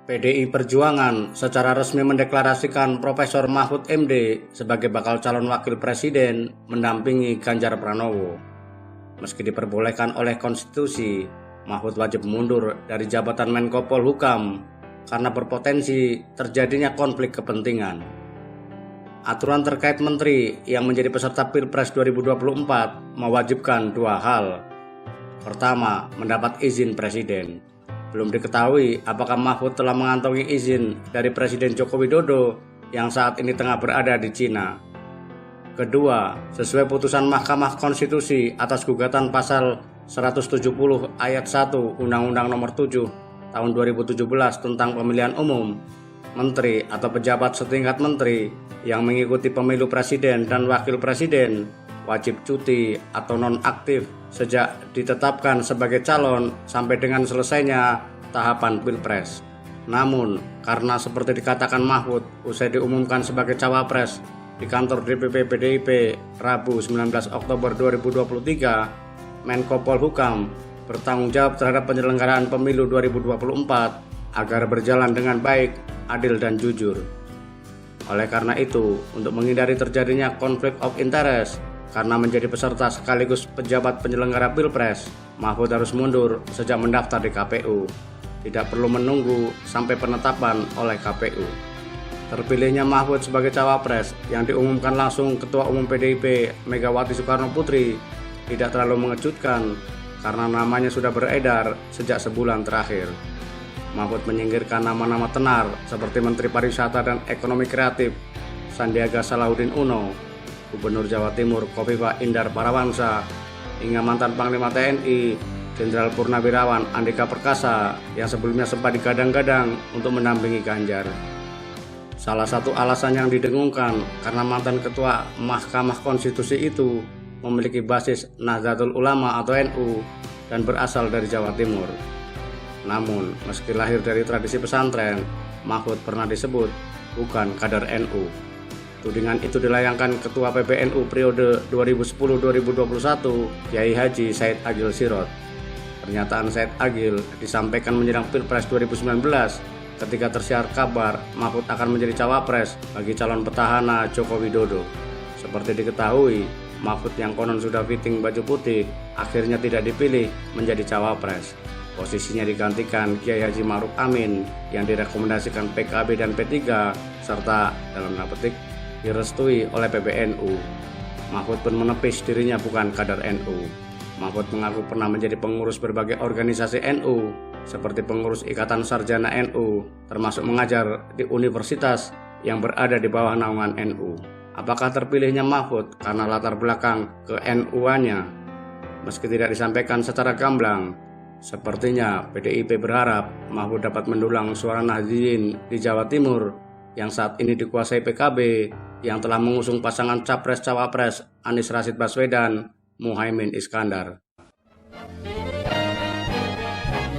PDI Perjuangan secara resmi mendeklarasikan Profesor Mahfud MD sebagai bakal calon wakil presiden mendampingi Ganjar Pranowo. Meski diperbolehkan oleh konstitusi, Mahfud wajib mundur dari jabatan Menko Polhukam karena berpotensi terjadinya konflik kepentingan. Aturan terkait menteri yang menjadi peserta Pilpres 2024 mewajibkan dua hal. Pertama, mendapat izin presiden. Belum diketahui apakah Mahfud telah mengantongi izin dari Presiden Joko Widodo yang saat ini tengah berada di Cina. Kedua, sesuai putusan Mahkamah Konstitusi atas gugatan pasal 170 ayat 1 Undang-Undang Nomor 7 tahun 2017 tentang pemilihan umum, menteri atau pejabat setingkat menteri yang mengikuti pemilu presiden dan wakil presiden wajib cuti atau nonaktif sejak ditetapkan sebagai calon sampai dengan selesainya tahapan Pilpres. Namun, karena seperti dikatakan Mahfud usai diumumkan sebagai cawapres di kantor DPP PDIP Rabu 19 Oktober 2023, Menko Polhukam bertanggung jawab terhadap penyelenggaraan pemilu 2024 agar berjalan dengan baik, adil dan jujur. Oleh karena itu, untuk menghindari terjadinya konflik of interest karena menjadi peserta sekaligus pejabat penyelenggara Pilpres, Mahfud harus mundur sejak mendaftar di KPU. Tidak perlu menunggu sampai penetapan oleh KPU. Terpilihnya Mahfud sebagai cawapres yang diumumkan langsung Ketua Umum PDIP Megawati Soekarno Putri tidak terlalu mengejutkan karena namanya sudah beredar sejak sebulan terakhir. Mahfud menyingkirkan nama-nama tenar seperti Menteri Pariwisata dan Ekonomi Kreatif Sandiaga Salahuddin Uno, Gubernur Jawa Timur Khofifah Indar Parawansa, hingga mantan Panglima TNI Jenderal Purnawirawan Andika Perkasa yang sebelumnya sempat digadang-gadang untuk mendampingi Ganjar. Salah satu alasan yang didengungkan karena mantan Ketua Mahkamah Konstitusi itu memiliki basis Nahdlatul Ulama atau NU dan berasal dari Jawa Timur. Namun, meski lahir dari tradisi pesantren, Mahfud pernah disebut bukan kader NU. Tudingan itu dilayangkan Ketua PBNU periode 2010-2021, Kiai Haji Said Agil Sirot. Pernyataan Said Agil disampaikan menjelang Pilpres 2019 ketika tersiar kabar Mahfud akan menjadi cawapres bagi calon petahana Joko Widodo. Seperti diketahui, Mahfud yang konon sudah fitting baju putih akhirnya tidak dipilih menjadi cawapres. Posisinya digantikan Kiai Haji Ma'ruf Amin yang direkomendasikan PKB dan P3 serta dalam tanda petik direstui oleh PBNU. Mahfud pun menepis dirinya bukan kader NU. Mahfud mengaku pernah menjadi pengurus berbagai organisasi NU seperti pengurus Ikatan Sarjana NU, termasuk mengajar di universitas yang berada di bawah naungan NU. Apakah terpilihnya Mahfud karena latar belakang ke NU-nya? Meski tidak disampaikan secara gamblang, sepertinya PDIP berharap Mahfud dapat mendulang suara Nahdliyin di Jawa Timur yang saat ini dikuasai PKB yang telah mengusung pasangan Capres-Cawapres Anies Rashid Baswedan, Muhaimin Iskandar.